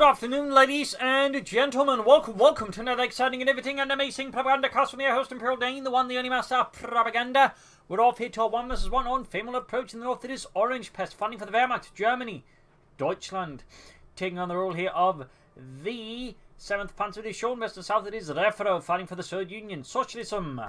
afternoon, ladies and gentlemen. Welcome to another exciting and everything and amazing Propagandacast from your host, Imperial Dane, the one, the only master of propaganda. We're off here to our 1 vs 1 on Faymonville Approach. In the north, it is Orangepest, fighting for the Wehrmacht, Germany, Deutschland. Taking on the role here of the 7th Panzer Division. West and south, it is Refero, fighting for the Third Union, Socialism,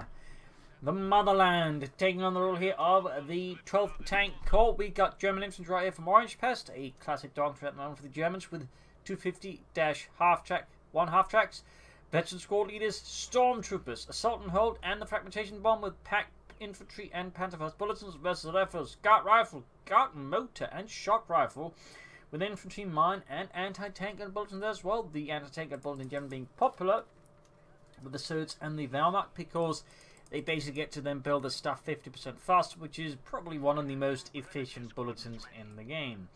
the Motherland. Taking on the role here of the 12th Tank Corps. We got German infantry right here from Orangepest, a classic dog threat for the Germans with 250-half-track, 1 half-tracks. Veteran squad leaders, stormtroopers, assault and hold, and the fragmentation bomb with pack infantry and Panzerfaust bulletins versus Refero's Scout rifle, Scout motor, and shock rifle with infantry, mine, and anti-tank gun bulletins as well. The anti-tank gun bulletin in general being popular with the Surds and the Wehrmacht because they basically get to then build the stuff 50% faster, which is probably one of the most efficient bulletins in the game.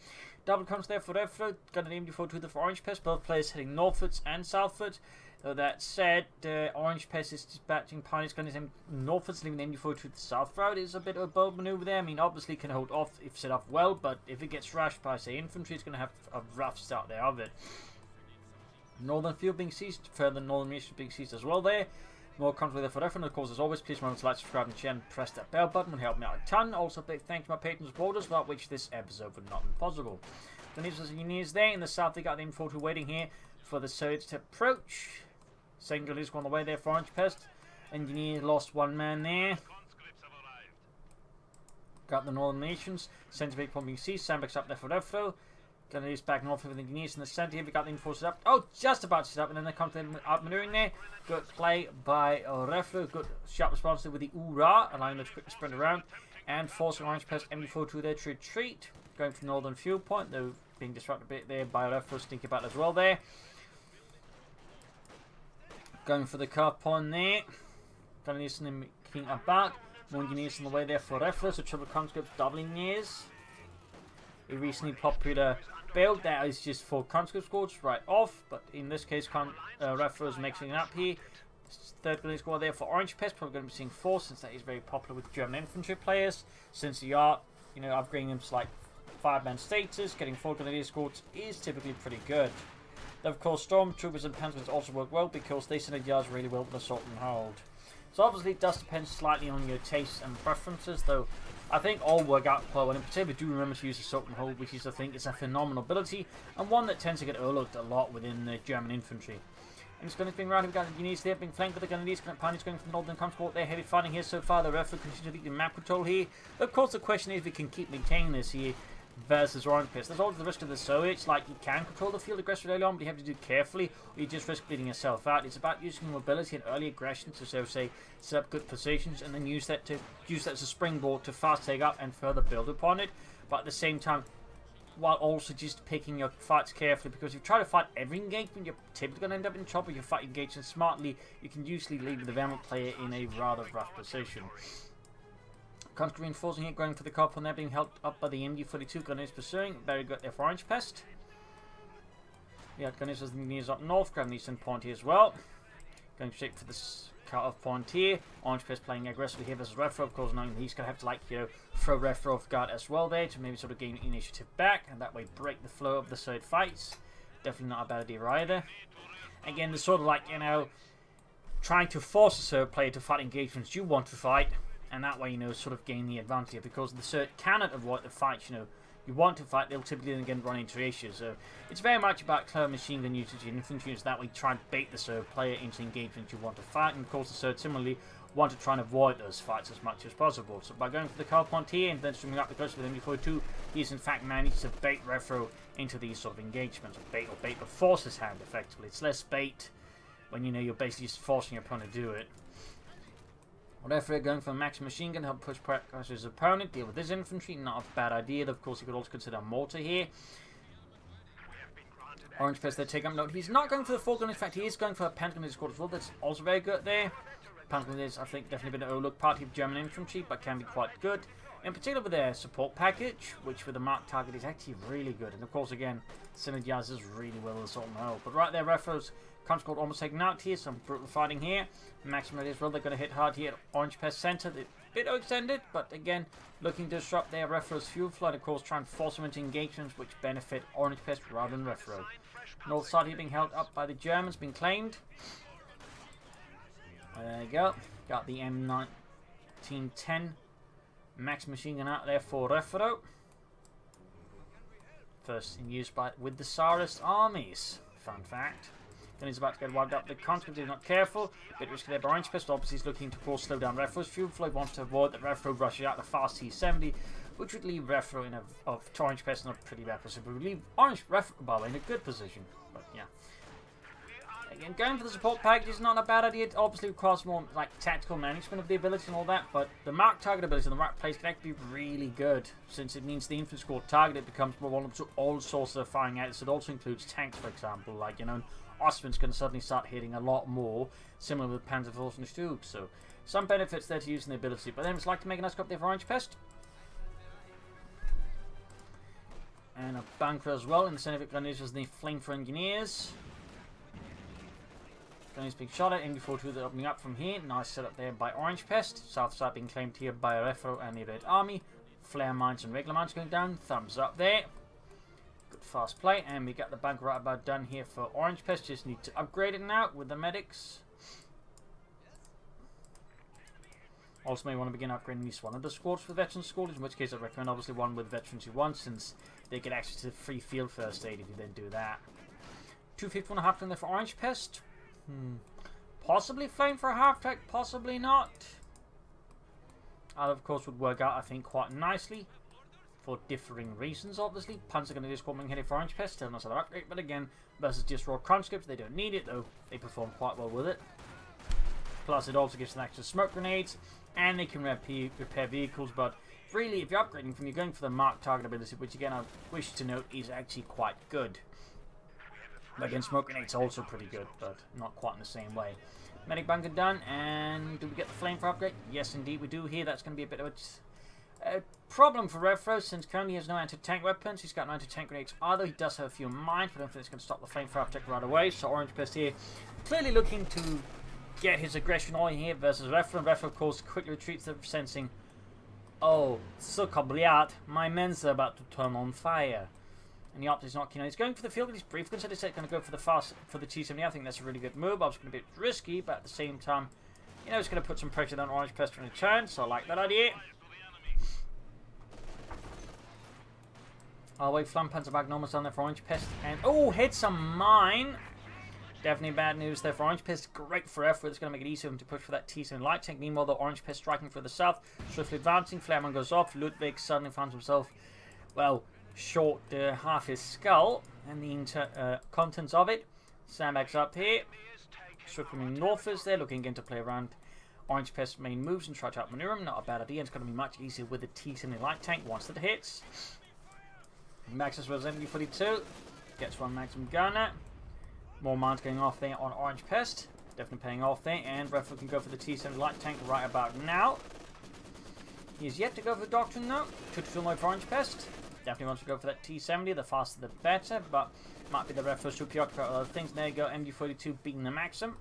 Double comes there for Refero, got an MD42 for Orangepest, both players heading northwards and southwards. That said, Orangepest is dispatching pilots going to northwards, leaving the MD42 to the south route. Is a bit of a bold maneuver there. I mean, obviously can hold off if set up well, but if it gets rushed by, say, infantry, it's going to have a rough start there of it. Northern field being seized, further northern mission being seized as well there. More content there for Refero. Of course, as always, please remember to like, subscribe, and share, and press that bell button. It would help me out a ton. Also, big thanks to my patrons and supporters, without which this episode would not be possible. The news was engineers there. In the south, they got the M42 waiting here for the Surge to approach. Single is on the way there for Orangepest. Engineer lost 1 man there. Got the Northern Nations. Center big pumping C. Sandbags up there for Refero. Gonna use back north with the engineers in the center here. We got the enforcers up. Oh, just about to set up, and then they come to out maneuvering there. Good play by Refero. Good sharp response there with the Ura, allowing them to quickly sprint around and forcing Orangepest MD42 there to retreat. Going for northern fuel point, though being disrupted a bit there by Refero. Stinky battle as well there. Going for the curve point there. Gonna use them kicking up back. More engineers on the way there for Refero. So triple conscripts doubling years. A recently popular build that is just for conscript squads right off, but in this case Refero is mixing it up here. Third gunnery squad there for Orangepest, probably going to be seeing 4 since that is very popular with German infantry players. Since the art, upgrading them to like 5-man status, getting 4 gunnery squads is typically pretty good. Though of course stormtroopers and panzers also work well because they synergize really well with assault and hold. So obviously it does depend slightly on your tastes and preferences, though I think all work out quite well. In particular, do remember to use assault and hold, which is, I think, is a phenomenal ability and one that tends to get overlooked a lot within the German infantry. And it's going to be around. We've got the units there being flanked with the Grenadiers. Pioneers going from Northern Comscourt. They're heavy fighting here so far. The Refero continues to lead the map control here. Of course, the question is if we can keep maintaining this here versus Orangepest. There's always the risk of the Soviets, like you can control the field aggressively early on, but you have to do it carefully, or you just risk bleeding yourself out. It's about using mobility and early aggression to say set up good positions and then use that as a springboard to fast take up and further build upon it. But at the same time, while also just picking your fights carefully, because if you try to fight every engagement, you're typically going to end up in trouble. If you fight engagement smartly, you can usually leave the Wehrmacht player in a rather rough position. Conscript reinforcing here, going for the cop on there, being held up by the MD42. Gunners pursuing. Very good there for Orangepest. Yeah, Gunners as the engineers up north, grabbing the eastern point here as well. Going straight for this cut-off point here. Orangepest playing aggressively here versus Refero, of course, knowing he's going to have to, throw Refero off guard as well there to maybe sort of gain initiative back and that way break the flow of the third fights. Definitely not a bad idea either. Again, there's sort of like, trying to force a third player to fight engagements you want to fight. And that way, sort of gain the advantage here, because the Cert cannot avoid the fights, you want to fight, they'll typically then again run into issues. So it's very much about clever machine gun usage in infantry, so that way you try and bait the Cert player into engagement you want to fight. And of course, the Cert similarly want to try and avoid those fights as much as possible. So by going for the car point here and then swimming up the coast with MD42, he's in fact managed to bait Refero into these sort of engagements, or bait, but force his hand effectively. It's less bait when you're basically just forcing your opponent to do it. Refero going for a max machine gun, help push past his opponent, deal with his infantry, not a bad idea. Of course, you could also consider a mortar here. Orangepest there take up note. He's not going for the 4-gun, in fact, he is going for a Pentagon squad as well. That's also very good there. Pentagon is, I think, definitely been an overlooked party of German infantry, but can be quite good. In particular with their support package, which with the marked target is actually really good. And of course, again, synergizes really well with assault and hold. But right there, Refero's Conscript almost taken out here. Some brutal fighting here. Maximum as well. They're going to hit hard here at Orangepest Center. They're a bit extended, but again, looking to disrupt their Refero's fuel flow and of course try and force them into engagements which benefit Orangepest rather than Refero. North side here being held up by the Germans, being claimed. There you go. Got the M1910 Max machine gun out there for Refero. First in use with the Tsarist armies. Fun fact. Then he's about to get wiped up. The conscript is not careful. A bit risky there by Orangepest. Obviously he's looking to of course slow down Refero's fuel flow. He wants to avoid that Refero rushes out the fast T-70, which would leave Refero in Orangepest in a pretty bad position. But would leave Refero in a good position. But yeah. Again, going for the support package is not a bad idea. It obviously requires more like tactical management of the ability and all that, but the mark target ability in the right place can actually be really good, since it means the infantry squad targeted becomes more vulnerable to all sources of firing out. So it also includes tanks, for example, like, you know, Ostman's can suddenly start hitting a lot more, similar with Panzerforce so some benefits there to using the ability. But then it's like to make a nice go up there for Orangepest. And a bunker as well. In the center of it, Grenadiers was the Flamethrower Engineers. Grenadiers being shot at. MD42 they're opening up from here. Nice setup there by Orangepest. South side being claimed here by Refero and the Red Army. Flare mines and regular mines going down. Thumbs up there. Good fast play. And we got the bunker right about done here for Orangepest. Just need to upgrade it now with the medics. Also may want to begin upgrading at least one of the squads for veteran squads, in which case I recommend obviously one with veterans who want, since they get access to free field first aid if you then do that. 251 a half there for Orangepest. Possibly flame for a half track, possibly not. That of course would work out I think quite nicely for differing reasons obviously. Panzer going to just coming headed for Orangepest, still not another upgrade, but again versus just raw conscripts they don't need it though, they perform quite well with it. Plus it also gives them access to smoke grenades, and they can repair vehicles, but really if you're upgrading from, you're going for the mark target ability, which again I wish to note is actually quite good. But again, smoke grenades also pretty good, but not quite in the same way. Medic bunker done, and do we get the flamethrower upgrade? Yes indeed we do here. That's going to be a bit of a problem for Refero, since currently he has no anti-tank weapons. He's got no anti-tank grenades either. He does have a few mines, but I don't think it's going to stop the flamethrower upgrade right away. So Orangepest here clearly looking to get his aggression on here versus Refero. And Refero of course quickly retreats, sensing, oh, succobliat, my men's are about to turn on fire. And the optic is not keen on. He's going for the field, he's brief considered set, going to go for the T-70. I think that's a really good move. Obviously going to be a bit risky, but at the same time, you know, it's going to put some pressure on Orangepest in return, so I like that idea. I'll wait Flam Panzer Magnomus on there for Orangepest, and oh, hit some mine. Definitely bad news there for Orangepest. Great for Refero. It's going to make it easier for him to push for that T-70 light tank. Meanwhile, the Orangepest striking for the south, swiftly advancing. Flareman goes off. Ludwig suddenly finds himself, well, short half his skull and the contents of it. Sandbags up here. Swiftly moving northwards there, looking again to play around Orangepest's main moves and try to outmaneuver him. Not a bad idea. It's going to be much easier with the T-70 light tank once it hits. Maxus was MD42. Gets one maximum gunner. More mines going off there on Orangepest. Definitely paying off there. And Refero can go for the T-70 light tank right about now. He is yet to go for the Doctrine though. 2-2 mode for Orangepest. Definitely wants to go for that T-70. The faster the better. But might be the Refero's too preoccupied with other things. There you go. MD42 beating the Maxim.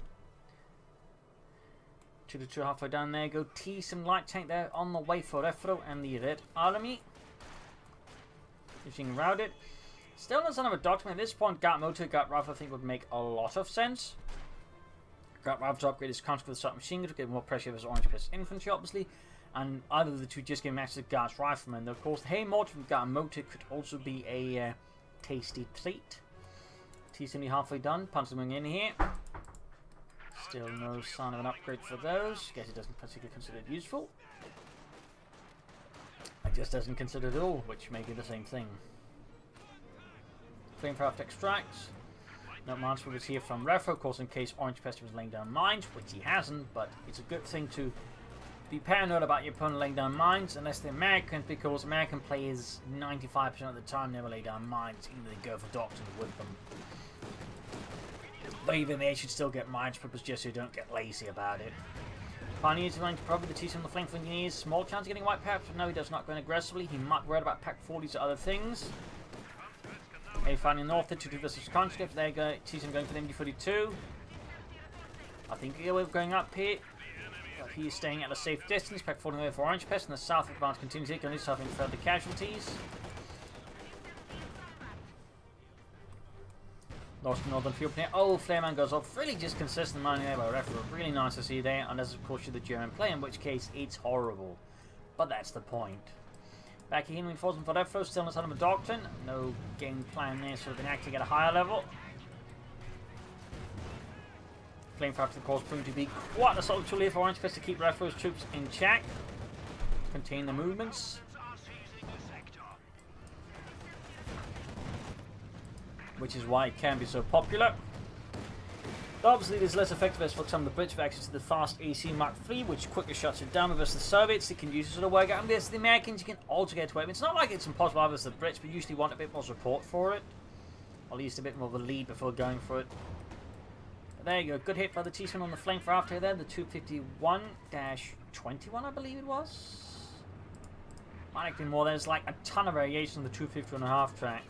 2-2 halfway down. There you go. T-70 light tank there on the way for Refero and the Red Army. Being routed. Still no sign of a document. At this point, Gat Motor, Gat Rifle I think would make a lot of sense. Gat Rifle to upgrade his conscript with a submachine gun to get more pressure with his Orangepest infantry, obviously. And either of the two just give him access to Gat's Rifleman. Though, of course, the Hay Mortar from Gat Motor could also be a tasty treat. T-70 halfway done. Panzerwing in here. Still no sign of an upgrade for those. Guess he doesn't particularly consider it useful. I just doesn't consider it at all, which may be the same thing. Flamethrower after extracts. No mines was here from Refero, of course, in case Orangepest was laying down mines, which he hasn't, but it's a good thing to be paranoid about your opponent laying down mines, unless they're Americans, because American players 95% of the time never lay down mines, even they go for doctrines with them. But even they should still get mines purpose just so you don't get lazy about it. Pioneers are running to probably the T-70 on the flank for engineers. Small chance of getting white perhaps, but no, he does not go in aggressively. He might worry about Pack 40s or other things. Hey, finding north, the 2-2 versus conscript. There you go. T7 going for the MD42. I think we're going up here. But he's staying at a safe distance. Pack falling away for Orangepest, and the south advance continues here, going to suffering further casualties. Lost the northern field player. Oh, Flareman goes off. Really just consistent mining there by Refero. Really nice to see there, unless of course you're the German player, in which case it's horrible. But that's the point. Back here, reinforcement for Refero, still in the of a doctrine. No game plan there, so they can actually get a higher level. Flamethrower, of course, proving to be quite a solid tool here for Orangepest to keep Refero's troops in check. Contain the movements. Which is why it can be so popular. But obviously, it is less effective as for some of the British have access to the fast AC Mark III, which quickly shuts it down versus the Soviets. It can use it sort of work out. And versus the Americans, you can also get away with it. It's not like it's impossible versus the Brits, but usually want a bit more support for it. Or at least a bit more of a lead before going for it. But there you go. Good hit by the T7 on the flame for after there. The 251-21, I believe it was. Might have been more. There's like a ton of variation on the 250.5 track.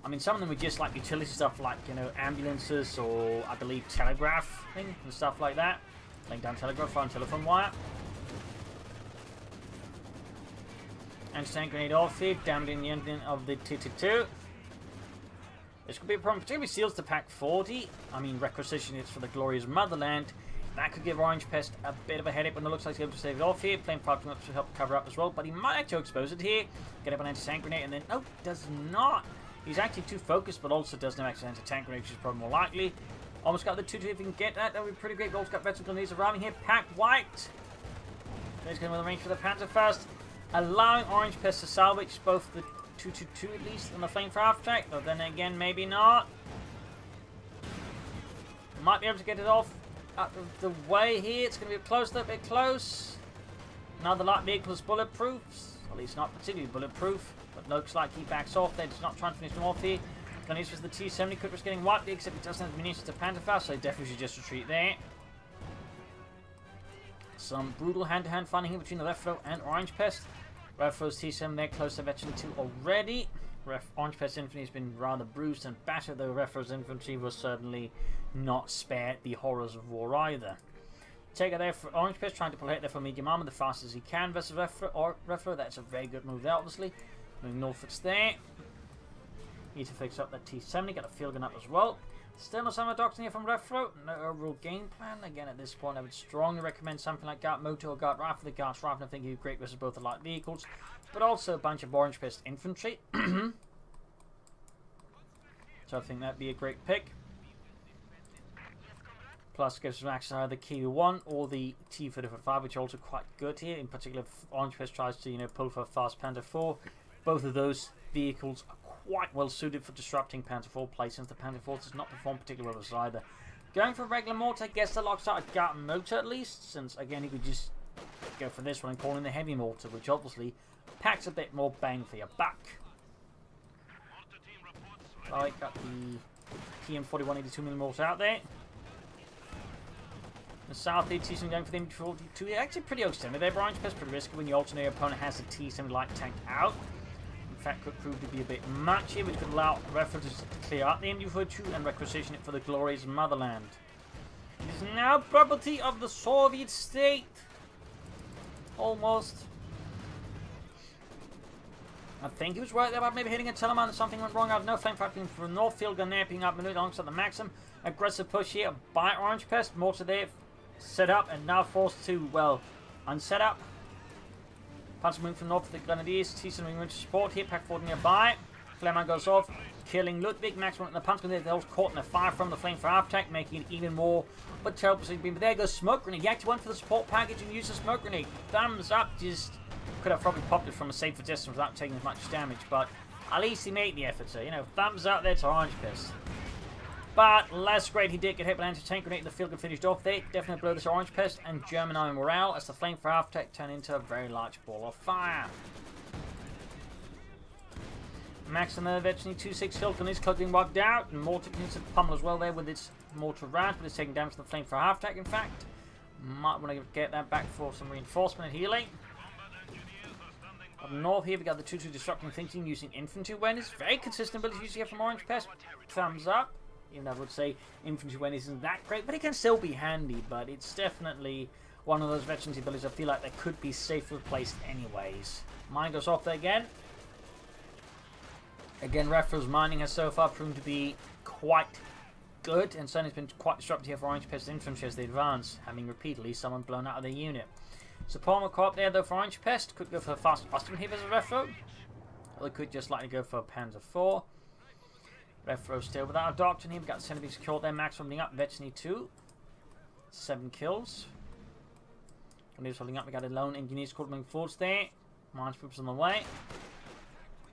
I mean, some of them were just like utility stuff like, you know, ambulances or, I believe, telegraph thing and stuff like that. Laying down telegraph on telephone wire. Anti-tank grenade off here, damaging the engine of the T-2. This could be a problem, particularly seals to pack 40. I mean, requisition is for the glorious motherland. That could give Orangepest a bit of a headache, but it looks like he's able to save it off here. Plane fire up to help cover up as well, but he might actually expose it here. Get up an anti-tank grenade, and then, no, does not. He's actually too focused, but also doesn't have access to anti-tank grenade, which is probably more likely. Almost got the 2-2 if he can get that. That would be pretty great. Also got veteran grenades arriving here. Pack white. He's going to range for the Panzer first. Allowing Orangepest to salvage both the 2-2-2 at least on the flame for half track. But then again, maybe not. Might be able to get it off out of the way here. It's going to be close, a bit close. Another light vehicle is bulletproof. At least not particularly bulletproof. But looks like he backs off. They're just not trying to finish them off here. Gonna use the T-70. Could risk getting wiped there, except he doesn't have the munitions to Pantherfast, so he definitely should just retreat there. Some brutal hand-to-hand fighting here between the Refero and Orangepest. Refero's T-7 there, close to veteran 2 already. Orangepest's infantry has been rather bruised and battered, though Refero's infantry was certainly not spared the horrors of war either. Take it there for Orangepest, trying to pull ahead there for medium armor the fastest as he can versus Refero. That's a very good move there, obviously. Moving northwards there. Need to fix up that T-70, get a field gun up as well. Still no summer doctrine here from Refero. No overall game plan. Again, at this point, I would strongly recommend something like Guard Motor or Guard Rifle. The Guard Rifle, I think, would be great versus both the light vehicles, but also a bunch of Orangepest infantry. So I think that'd be a great pick. Plus, gives us access to either the K1 or the T-35, which are also quite good here. In particular, if Orangepest tries to, you know, pull for a fast Panther 4. Both of those vehicles are quite well suited for disrupting Panther 4 play, since the Panther 4 does not perform particularly well with either. Going for a regular mortar, I guess the locks out a Guard Motor at least, since again he could just go for this one and call in the heavy mortar, which obviously packs a bit more bang for your buck. I got the PM41 82mm mortar out there. The South T-70 going for the M42. Actually pretty extended there. Orangepest pretty risky when your alternate opponent has a T-70 light tanked out. In fact, could prove to be a bit much here, which could allow references to clear out the MD42 and requisition it for the glorious motherland. It is now property of the Soviet state. Almost. I think he was right there about maybe hitting a teleman. Something went wrong. I have no flame fighting from North Field gun there, picking up minute alongside the Maxim. Aggressive push here by Orangepest. Mortar there set up and now forced to, well, unset up. Punch moving from north to the Grenadiers. T-7 moving into support here. Pack 4 nearby. Flamer goes off, killing Ludwig. Max went in the punch grenade. They was caught in the fire from the flame for attack, making it even more but terrible. But there goes smoke grenade. He actually went for the support package and used the smoke grenade. Thumbs up. Just could have probably popped it from a safer distance without taking as much damage, but at least he made the effort. So, you know, thumbs up there to Orangepest. But less great, he did get hit by an anti-tank grenade. The field got finished off there. Definitely blow this Orangepest and German army morale as the flame for half-tech turned into a very large ball of fire. Max and the veteran 2-6 Hilton is cloaking wiped out, and mortar continues to pummel as well there with its mortar round, but it's taking damage to the flame for half-tech. In fact, might want to get that back for some reinforcement and healing. Up north here, we got the 2-2 disrupting thinking using infantry awareness. Very consistent ability usually from Orangepest. Thumbs up. Even though I would say infantry awareness isn't that great, but it can still be handy. But it's definitely one of those veterans abilities I feel like they could be safely placed anyways. Mine goes off there again. Again, Refero's mining has so far proven to be quite good, and certainly has been quite disruptive here for Orangepest infantry as they advance, having repeatedly someone blown out of their unit. Support will co-op there though for Orangepest. Could go for a fast Osterman here as a Refero. Or they could just likely go for a Panzer IV. Refero still without a doctrine here. We've got Centipede secured there. Max holding up. Veterinary 2. 7 kills. Grenadiers holding up. We got a lone engineers called moving forwards there. Mines troops on the way.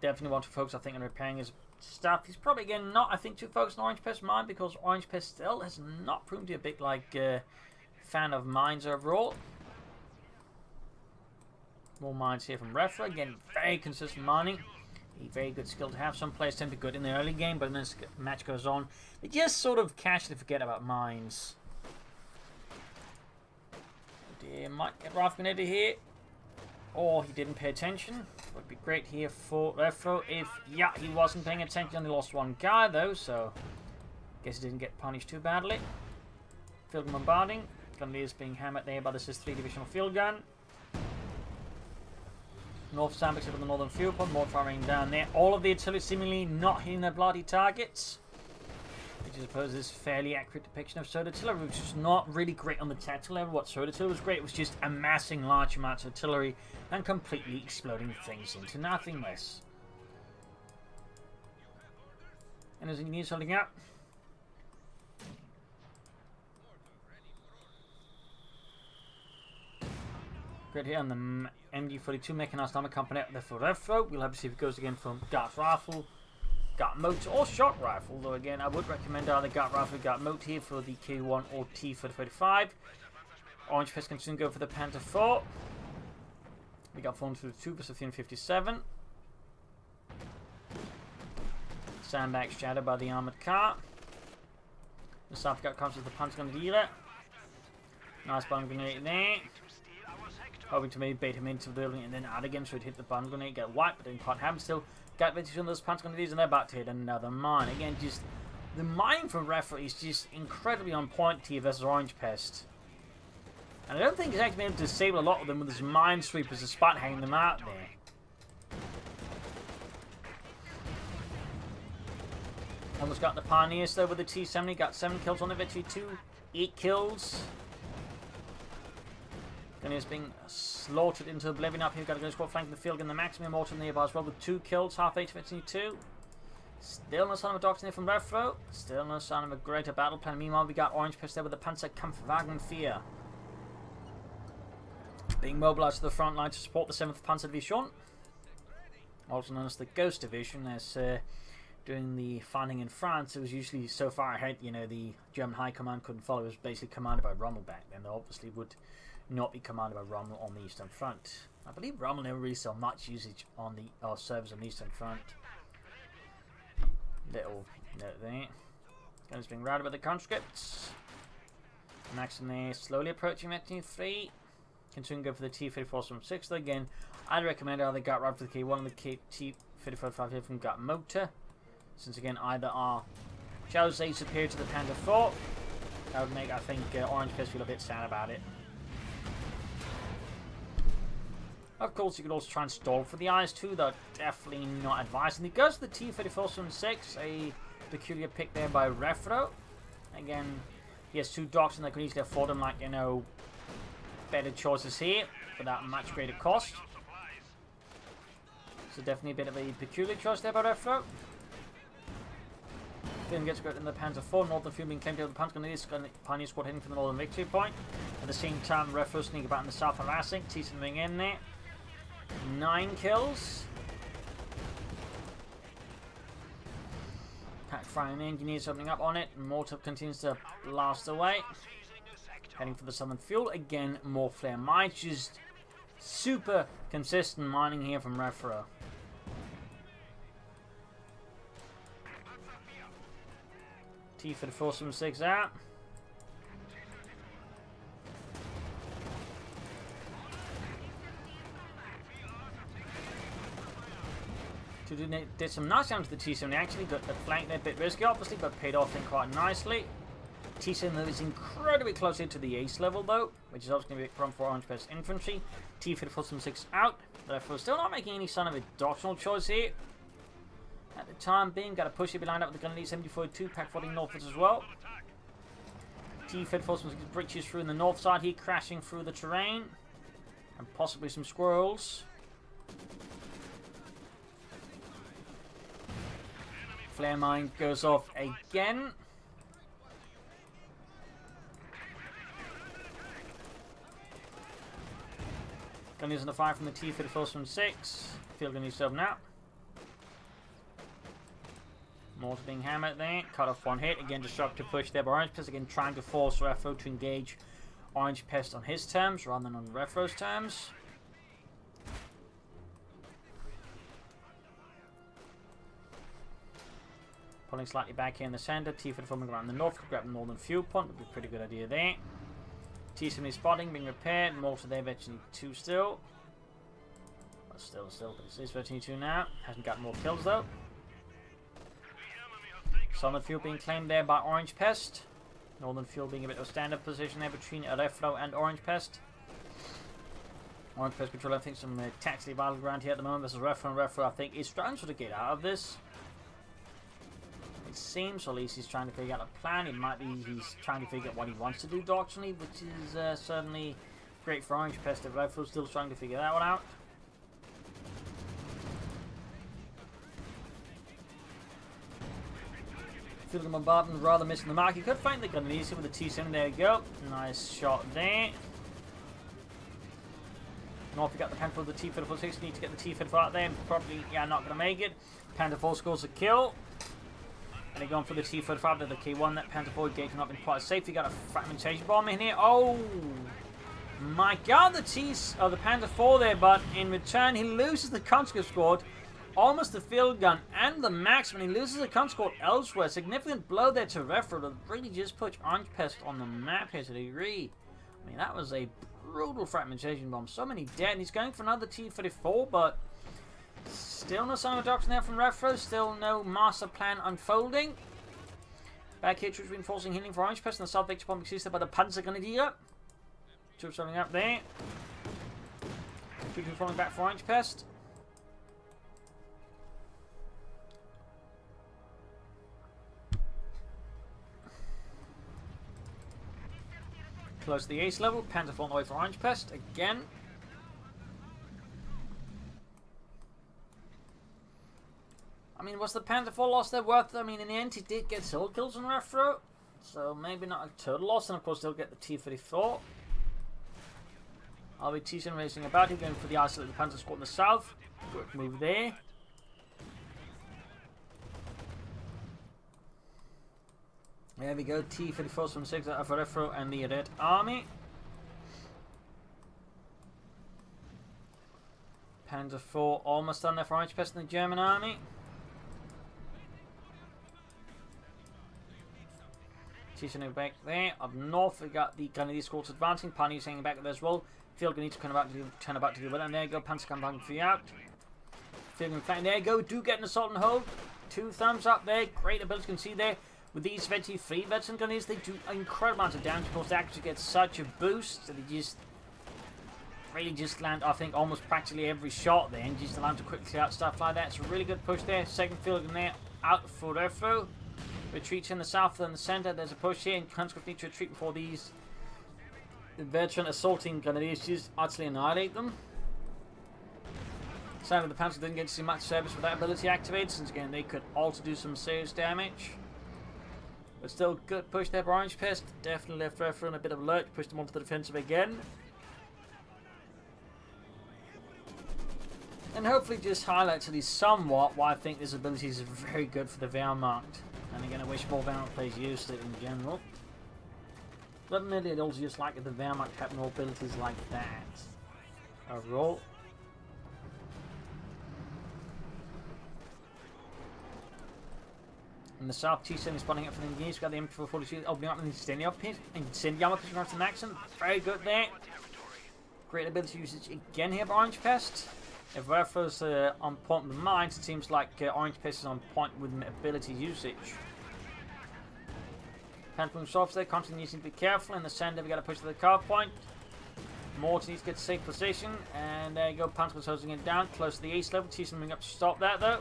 Definitely want to focus, I think, on repairing his stuff. He's probably again not, I think, too focused on Orangepest mine because Orangepest still has not proven to be a big fan of mines overall. More mines here from Refero. Again, very consistent mining. A very good skill to have. Some players tend to be good in the early game, but as the match goes on, they just sort of casually forget about mines. Dear, might get Ralph Grenadier here. Or he didn't pay attention. Would be great here for Refero if, yeah, he wasn't paying attention. Only lost one guy though, so guess he didn't get punished too badly. Field gun bombarding. Grenadiers being hammered there by this 3 divisional field gun. North sandbags over the northern field pod, more firing down there. All of the artillery seemingly not hitting their bloody targets, which I suppose is fairly accurate depiction of Sword artillery, which is not really great on the tactical level. What Sword artillery was great was just amassing large amounts of artillery and completely exploding things into nothingness. And as engineers holding up. Great here on the MG42 mechanized armor company out there for Refero. We'll have to see if it goes again from Gart Rifle, Gart Motor, or Shot Rifle. Though again, I would recommend either Gart Rifle or Gart Motor here for the K1 or T for the 35. Orangepest can soon go for the Panther 4. We got 402 versus 357. Sandbag shadowed by the armored car. The South got comes with the Panther gun dealer. Nice bomb grenade there. Hoping to maybe bait him into the building and then out again so he'd hit the bomb grenade, get wiped, but didn't quite happen. Still got ready to those punch grenades and they're about to hit another mine. Again, just the mining from Refero is just incredibly on point here versus Orangepest. And I don't think he's actually been able to disable a lot of them with his mine sweepers despite hanging them out there. Almost got the Pioneers though with the T-70, got 7 kills on the Victory 2, 8 kills. Grenadiers being slaughtered into oblivion up here. Got a good squad flanking the field and the maximum mortar nearby as well with 2 kills, half 8 Victory 2. Still no sign of a doctrine here from Refero. Still no sign of a greater battle plan. Meanwhile, we got Orangepest there with the Panzer Kampfwagen 4. Being mobilized to the front line to support the 7th Panzer Division. Also known as the Ghost Division, as during the fighting in France, it was usually so far ahead, you know, the German High Command couldn't follow. It was basically commanded by Rommel back then. They obviously would not be commanded by Rommel on the Eastern Front. I believe Rommel never really saw much usage on the service on the Eastern Front. Little note there. Guns being routed by the conscripts. Maxim there slowly approaching Metany 3. Can soon go for the T-34 from 6. Though again, I'd recommend either Gut Rifle for the K1 and the T-34 here from Gut Motor. Since again, either are, shall we say, superior to the Panther 4. That would make, I think, Orangepest feel a bit sad about it. Of course, you could also try and stall for the eyes too, though definitely not advised. And he goes to the T-34 from 6, a peculiar pick there by Refero. Again, he has 2 docks and they could easily afford him, like, you know, better choices here without much greater cost. So definitely a bit of a peculiar choice there by Refero. Then gets go in the Panzer 4. Northern field being claimed over the Panzer Pioneer squad heading for the northern victory point. At the same time, Refero sneaking about in the south harassing. T-7 being in there. 9 kills. Pack firing engineers opening up on it. Mortar continues to blast away. Heading for the southern field. Again, more flare mines. Just super consistent mining here from Refero. T-34 from 6 out. T2 did some nice damage to the T7. They actually got the flank there, a bit risky obviously, but paid off in quite nicely. T7 is incredibly close into the ace level though, which is obviously going to be a problem for Orangepest Infantry. T-54 out, therefore still not making any sign of a doctrinal choice here. At the time being, got to push it behind up with the gun lead 74-2, pack 40 northwards as well. T-54 breaches through in the north side here, crashing through the terrain. And possibly some squirrels. Flare mine goes off again. Gun using the fire from the T-54 from 6. Field gun used now. Mortar being hammered there. Cut off one hit. Again, destructive push there by Orangepest. Again, trying to force Refero to engage Orangepest on his terms rather than on Refero's terms. Pulling slightly back here in the center. T-54 moving around the north. Could grab the northern fuel point. Would be a pretty good idea there. T-70 spotting, being repaired. Mortar there, eventually 2 still. But still, but it is 13-2 now. Hasn't got more kills though. Southern fuel being claimed there by Orangepest. Northern fuel being a bit of a standard position there between Refero and Orangepest. Orangepest control, I think, some tactically vital ground here at the moment versus Refero, and Refero, I think, is trying to get out of this. It seems, or at least he's trying to figure out a plan. It might be he's trying to figure out what he wants to do doctrinally, which is certainly great for Orangepest. If Refero's still trying to figure that one out. Field bombardment rather missing the mark. He could find the gun easy with the T7. There you go. Nice shot there. North, we got the Panther for the T-54. Need to get the T-54 out there. Probably, yeah, not going to make it. Panther 4 scores a kill. And they're going for the T-45. They're the key one. That Panther 4 gate not been quite safe. You got a fragmentation bomb in here. Oh my god, the Panther 4 there, but in return he loses the conscript squad. Almost the field gun and the maximum. He loses the conscript elsewhere. Significant blow there to Refero to really just put Orangepest on the map here to a degree. I mean, that was a brutal fragmentation bomb. So many dead. And he's going for another T-34, but still no sign of doctrine there from Refero. Still no master plan unfolding. Back here, troops reinforcing healing for Orangepest and the south victory bomb existed by the Panzergrenadier. Troops running up there. Troops falling back for Orangepest. Close to the ace level. Panther falling away for Orangepest again. I mean, was the Panther 4 loss there worth it? I mean, in the end, he did get solo kills on Refero, so maybe not a total loss. And of course, they'll get the T-34. I'll be T-7 racing about. He's going for the isolated Panther squad in the south. Good move there. There we go, T-34 from 6 out of Refero and the Red Army. Panther 4 almost done there for Orangepest and the German Army. T-7 back there. Up north we got the Grenadier squads advancing. Pioneers hanging back there as well. Field Grenadiers turn about to do well. And there you go, Panzer campaign for you out. Field Grenadiers flank. There you go, do get an assault and hold. 2 thumbs up there. Great ability, you can see there. With these 23 veteran gunners, they do an incredible amount of damage. Of course, they actually get such a boost that they just really just land, I think, almost practically every shot there, and just allow them to quickly clear out stuff like that. It's a really good push there. Second field gun there, out for Refero. Retreats in the south and the center. There's a push here, and conscripts need to retreat before these veteran assaulting grenadiers just utterly annihilate them. Sadly, the Panzer didn't get to see much service with that ability activated, since again they could also do some serious damage. But still, good push there by Orangepest. Definitely left Refero in a bit of alert. Pushed them onto the defensive again. And hopefully just highlights at least somewhat why I think this ability is very good for the Wehrmacht. And again, I wish more Wehrmacht players used it in general. But admittedly, I'd also just like if the Wehrmacht had more abilities like that. Overall. In the south, T7 is spawning up for the Engineers. Got the M442 opening up and Incendiamo pushing action. Very good there. Great ability usage again here by Orangepest. If Refero's on point with mines, it seems like Orangepest is on point with ability usage. Phantom off there, constantly needs to be careful. In the center, we got to push to the carve point. Morton needs to get safe position, and there you go. Panther's hosing it down, close to the ace level. T moving up to stop that though.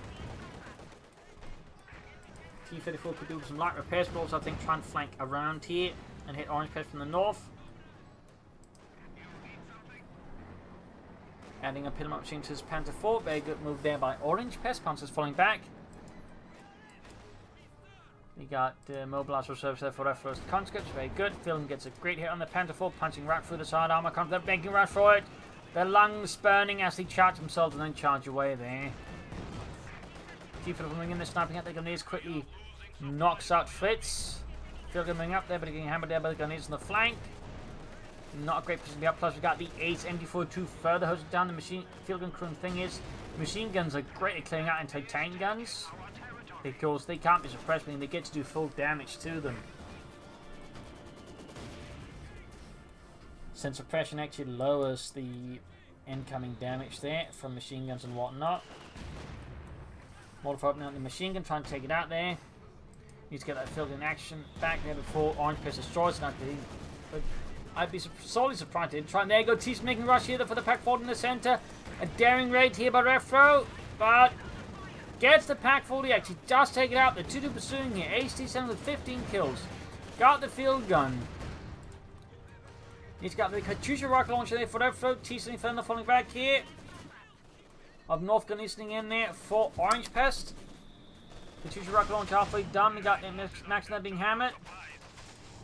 T-34 could do some light repairs, but also I think try and flank around here and hit Orangepest from the north. Adding a pin-up machine to his Panther 4. Very good move there by Orangepest. Panther's falling back. We got mobilized reserves there for Refero's conscripts. Very good. Philin gets a great hit on the Panther 4, punching right through the side armor. Comes up, making right for it. Their lungs burning as they charge themselves and then charge away there. T-34 coming in there, sniping at the Grenadiers, quickly knocks out Fritz. Phil coming up there, but getting hammered there by the Grenadiers on the flank. Not a great position to be up. Plus, we got the Ace MD42 further hosing down the machine. Field gun crew. And thing is, machine guns are great at clearing out anti-tank guns because they can't be suppressed, meaning they get to do full damage to them. Since suppression actually lowers the incoming damage there from machine guns and whatnot. Molotov opening up the machine gun, trying to take it out there. Needs to get that field in action back there before Orangepest destroys it. But I'd be sorely surprised to try. There you go. T's making a rush here for the pack forward in the center. A daring raid here by Refero, but gets the pack forward. He actually does take it out. The 2-2 pursuing here. HT7 with 15 kills. Got the field gun. He's got the Katyusha rocket launcher there for Refero. T-Sunny Thunder falling back here. Up north, gun listening in there for Orangepest. Katyusha rocket launcher halfway done. We got the max that being hammered.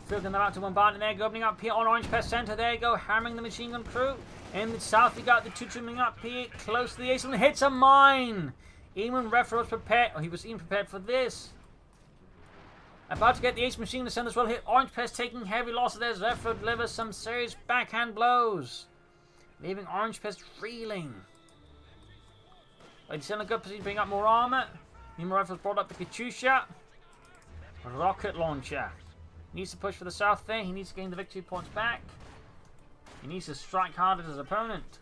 Field gun about to bombard, and there you go, opening up here on Orangepest center. There you go, hammering the machine gun crew. In the south, you got the 2-2 coming up here, close to the ace, and hits a mine. Even Refero was prepared, or he was even prepared for this. About to get the ace machine gun to center as well. Hit Orangepest, taking heavy losses there as Refero delivers some serious backhand blows, leaving Orangepest reeling. He's in a good position, bring up more armor. Meanwhile, Refero's brought up the Katyusha rocket launcher. Needs to push for the south there. He needs to gain the victory points back. He needs to strike hard at his opponent.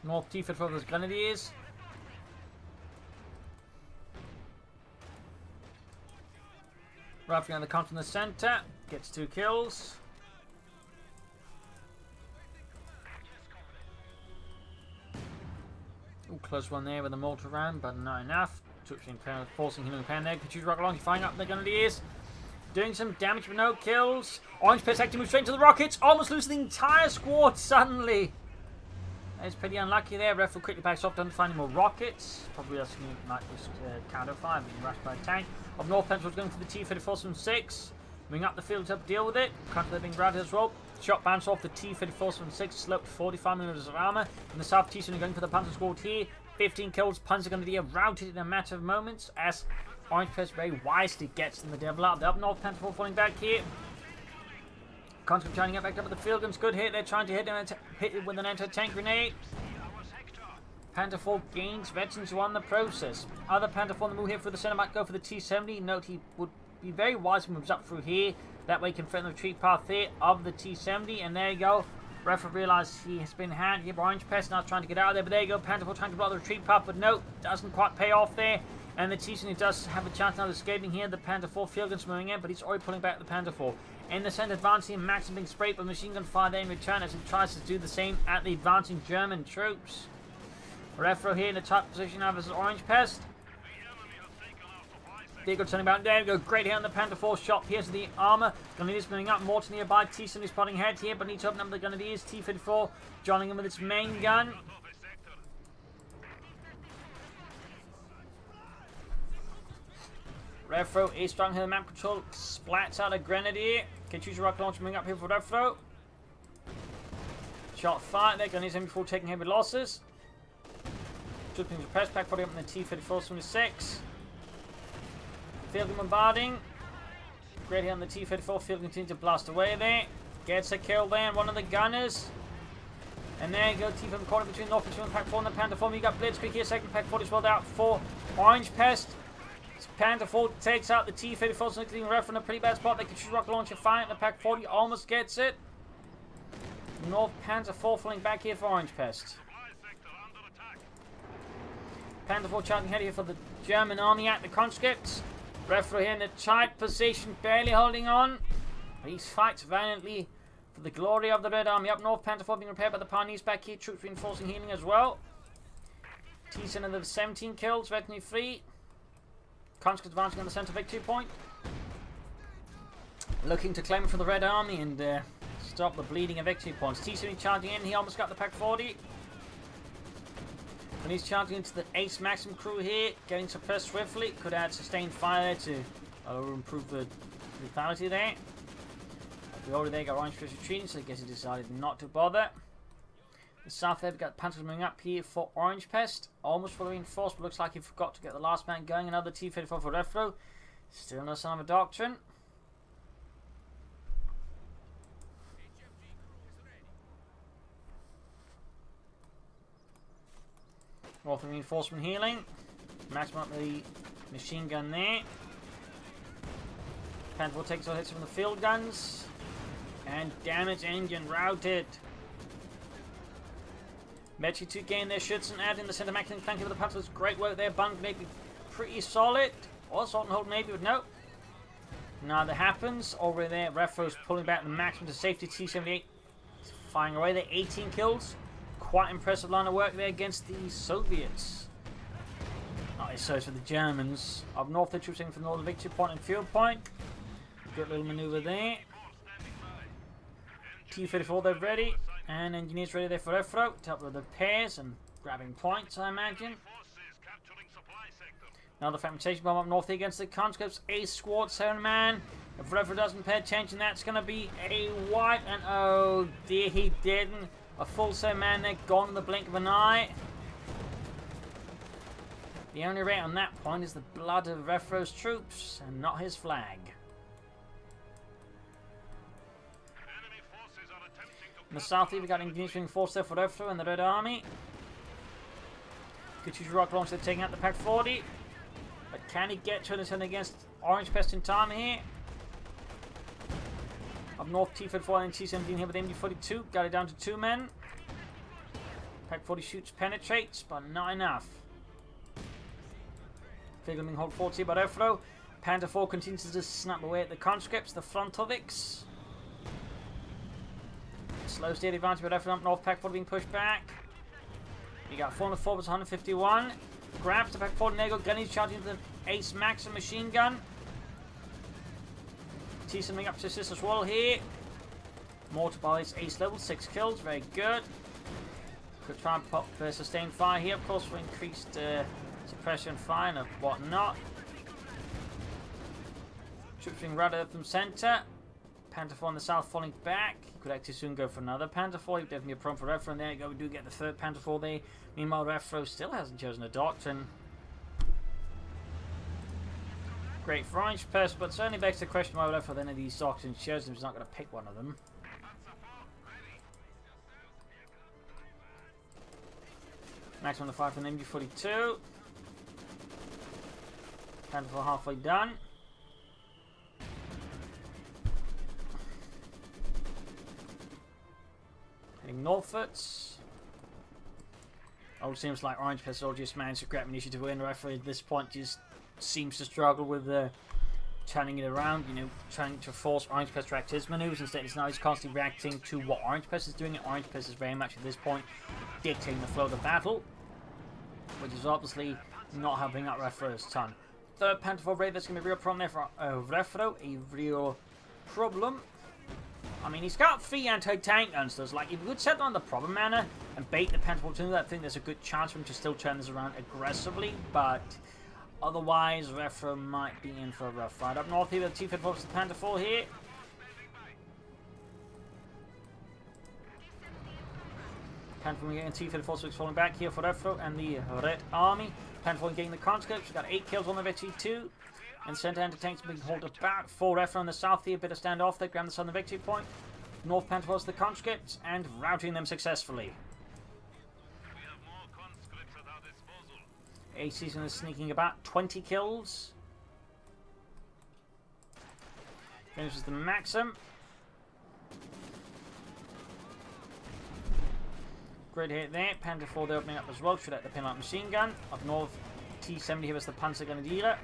North T-Fit for those Grenadiers. Roughing on the count in the center. Gets 2 kills. Ooh, close one there with a mortar round, but not enough. Forcing him in the pan there. Katyusha rocket launcher firing up the Grenadiers. Doing some damage but no kills. Orangepest actually moves straight into the rockets. Almost losing the entire squad suddenly. That's pretty unlucky there. Refero quickly backs off, doesn't find any more rockets. Probably just might just counter fire, being rushed by a tank. Up north, Pencil's going for the T-34-6. Moving up the field to deal with it. Currently being routed as well. Shot bounced off the T-34-6, sloped 45mm of armor. In the south, T-Sun going for the Panther squad here. 15 kills, Panzer Grenadier routed in a matter of moments as Orangepest very wisely gets them the devil out. The up north, Panther 4 falling back here. Conscript trying to get back up with the field guns. Good hit. They're trying to hit it with an anti-tank grenade. Panther 4 gains veterans won the process. Other Panther 4 on the move here for the center might go for the T-70. Note he would be very wise when he moves up through here. That way he can threaten the retreat path there of the T-70. And there you go. Refero realized he has been handed here by Orangepest, now trying to get out of there. But there you go. Panther 4 trying to block the retreat path. But no, doesn't quite pay off there. And the T-70 does have a chance now of escaping here. The Panther 4 field guns moving in, but he's already pulling back the Panther 4. In the center, advancing, Max being sprayed by machine gun fire there in return as he tries to do the same at the advancing German troops. Refero here in the top position now versus Orangepest. Vehicle turning back. There we go. Great hit on the Panther 4 shot. Here's the armor. Grenadiers moving up. Morton nearby. T-70 spotting ahead here, but needs to open up the Grenadiers. T-54 joining him with its main gun. Refero is strong here. Map control splats out a Grenadier. Katyusha rocket launcher moving up here for Refero. Shot fired there. Grenadiers MD4 taking heavy losses. Trooping to press pack, putting up in the T-34-6. Field gun bombarding. Great hit on the T-34. Field continues to blast away there. Gets a kill there and one of the gunners. And there you go. T-34 corner between North between Pack 4 and the Panther 4. You got Blitzkrieg here. Second Pack 4 is well out for Orangepest. Panther 4 takes out the T-34, including Refero in a pretty bad spot. They can shoot rocket launcher fire, and the Pack 40 almost gets it. North Panther 4 falling back here for Orangepest. Panther 4 charging ahead here for the German army at the conscripts. Refero here in a tight position, barely holding on. He fights valiantly for the glory of the Red Army. Up north, Panther 4 being repaired by the Pioneers back here. Troops reinforcing healing as well. T-Sen another 17 kills, retinue 3. Conscripts advancing on the centre victory point. Looking to claim it for the Red Army and stop the bleeding of victory points. T-Sen charging in, he almost got the Pack 40. And he's charging into the Ace Maxim crew here, getting suppressed swiftly. Could add sustained fire there to improve the lethality there. We already there got Orangepest retreating, so I guess he decided not to bother. The south there, we've got Panthers moving up here for Orangepest. Almost fully reinforced, but looks like he forgot to get the last man going. Another T-34 for Refero. Still no sign of a doctrine. North reinforcement healing. Maximum up the machine gun there. Panther takes all hits from the field guns. And damage engine routed. Metri 2 gain their Schützen adding the center maximum flanking with the Panthers. Great work there. Bunk maybe pretty solid. Or assault and hold maybe, but no. Neither happens. Over there, Refero's pulling back the maximum to safety. T-78 firing away there. 18 kills. Quite impressive line of work there against the Soviets. Nice, so it's for the Germans. Up north, they're troops in for the northern victory point and field point. Good little maneuver there. T-34, they're ready. And engineers ready there for Refero to help with the repairs and grabbing points, I imagine. Another fragmentation bomb up north here against the conscripts. A squad, 7 man. If Refero doesn't pay attention, that's going to be a wipe. And oh dear, he didn't. A full 7 man there, gone in the blink of an eye. The only rate on that point is the blood of Refero's troops and not his flag. In the south here, we've got engineers reinforced there for Refero and the Red Army. Good use rocket launcher taking out the Pack 40. But can he get to it against Orangepest in time here? Up north, T-34 and T-17 here with MD-42. Got it down to 2 men. Pack 40 shoots, penetrates, but not enough. Figling hold 40 by Refero. Panther 4 continues to snap away at the conscripts, the Frontovics. Slow steady advantage by Refero up north. Pack 40 being pushed back. You got 404 versus 151. Grabs the Pack 40 Nego. Gunny's charging into the Ace Maxim machine gun. T something up to Sister Swallow here. Mortar buys Ace level, 6 kills, very good. Could try and pop sustained fire here, of course, for increased suppression fire and whatnot. Troops being routed up from center. Panther 4 on the south falling back. Could actually soon go for another Panther 4. He'd definitely be a prompt for Refero. And there you go, we do get the 3rd Panther 4 there. Meanwhile, Refero still hasn't chosen a doctrine. Great for Orangepest, but certainly begs the question why Refero then of these doctrines shows him he's not going to pick one of them. Maximum the 5 from the MG42. Panther 4 halfway done. Heading northwards. Oh, it seems like Orangepest all just managed to grab initiative win. Refero at this point just seems to struggle with turning it around, you know, trying to force Orangepest to react his maneuvers. Instead, it's now he's constantly reacting to what Orangepest is doing. And Orangepest is very much at this point dictating the flow of the battle, which is obviously not helping out Refero's ton. 3rd Panther 4 Brave, that's going to be a real problem there for Refero, a real problem. I mean, he's got 3 anti-tank guns, so it's like, if you could set them on the proper manner and bait the Panther 4 to, I think there's a good chance for him to still turn this around aggressively, but otherwise, Refero might be in for a rough fight. Up north here, the T-34 versus the Panther 4 here. Panther 4 getting T-34, so it's falling back here for Refero and the Red Army. Panther 4 getting the conscripts. We've got 8 kills on the victory, 2. And center anti-tanks being held back. 4 Refero on the south here, a bit of standoff. They grab the southern victory point. North Panther 4 the conscripts and routing them successfully. We have more conscripts at our disposal. A season is sneaking about 20 kills. Finishes the Maxim. Great hit there. Panther 4 there opening up as well. Should have the pin-out machine gun. Up north, T-70 here was the Panzer Grenadier.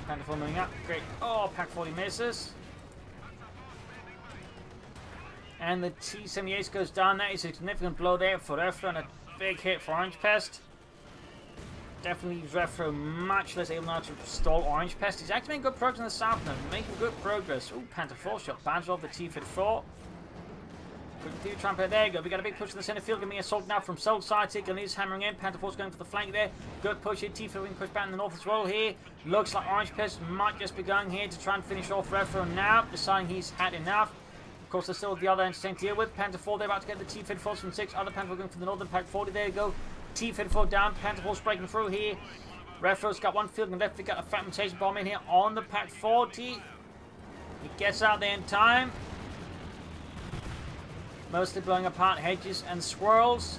Panther 4 moving up. Great. Oh, Pack 40 misses. And the T-78 goes down. That is a significant blow there for Refero and a big hit for Orangepest. Definitely leaves Refero much less able now to stall Orangepest. He's actually making good progress in the south now. Making good progress. Ooh, Panther 4 shot. Badge off the T-54. Quick trumpet, there you go. We got a big push in the center field. Getting assault now from Soul Sighted. Grenadiers hammering in. Panther 4's going for the flank there. Good push here. T-54 being pushed back in the north as well here. Looks like Orangepest might just be going here to try and finish off Refero now. Deciding he's had enough. Of course, there's still the other end to deal with. Panther 4, they're about to get the T-54s from 6. Other Panther 4 going for the northern Pack 40. There you go. T-54 down. Panther 4's breaking through here. Refero's got one field and left. We got a fragmentation bomb in here on the Pack 40. He gets out there in time. Mostly blowing apart hedges and squirrels.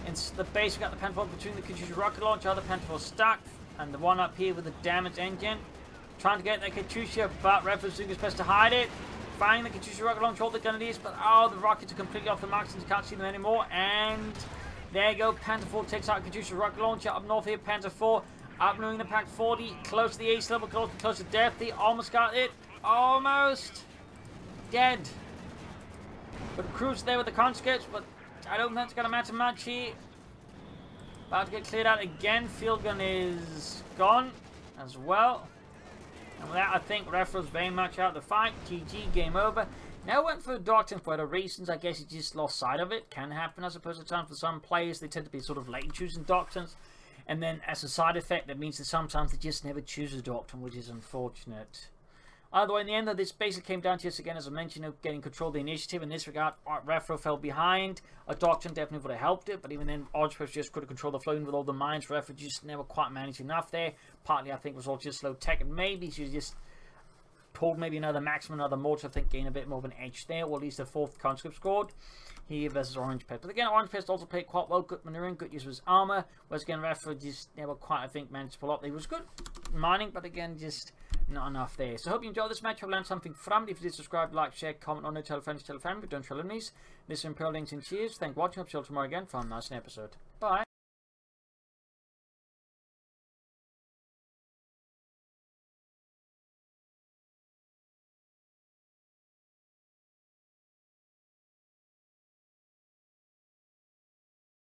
In the base, we got the Panther 4 between the Katyusha rocket launcher. Other Panther 4 stuck. And the one up here with the damaged engine. Trying to get the Katyusha, but Refero's doing his best to hide it. Finding the Katyusha rocket launcher, all the Grenadiers, but oh, the rockets are completely off the mark since you can't see them anymore. And there you go. Panther 4 takes out Katyusha rocket launcher. Up north here, Panther 4 outmoving the Pack 40. Close to the ace level, close to death. They almost got it. Almost dead. But Crew's there with the conscripts, but I don't think it's going to matter much here. About to get cleared out again. Field gun is gone as well. And with that, I think Refero's very much out of the fight. GG, game over. Now went for the doctrine for other reasons. I guess he just lost sight of it. Can happen, I suppose, at times for some players. They tend to be sort of late choosing doctrines. And then as a side effect, that means that sometimes they just never choose a doctrine, which is unfortunate. Either way, in the end, though, this basically came down to, just again, as I mentioned, getting control of the initiative. In this regard, Refero fell behind. A doctrine definitely would have helped it, but even then, Orangepest just could have controlled the floating with all the mines. Refero just never quite managed enough there. Partly, I think, was all just low tech, and maybe she just pulled maybe another Maximum, another mortar, I think, gain a bit more of an edge there, or at least a fourth conscript scored here versus Orangepest. But again, Orangepest also played quite well, good maneuvering, good use of his armor, whereas again, Refero just never quite, I think, managed to pull up. He was good mining, but again, just not enough there. So I hope you enjoyed this match. I've learned something from it. If you did, subscribe, like, share, comment on it, tell friends, tell family, but don't tell enemies. This is Imperial Links and cheers. Thank you for watching. I'll see you tomorrow again for a nice episode.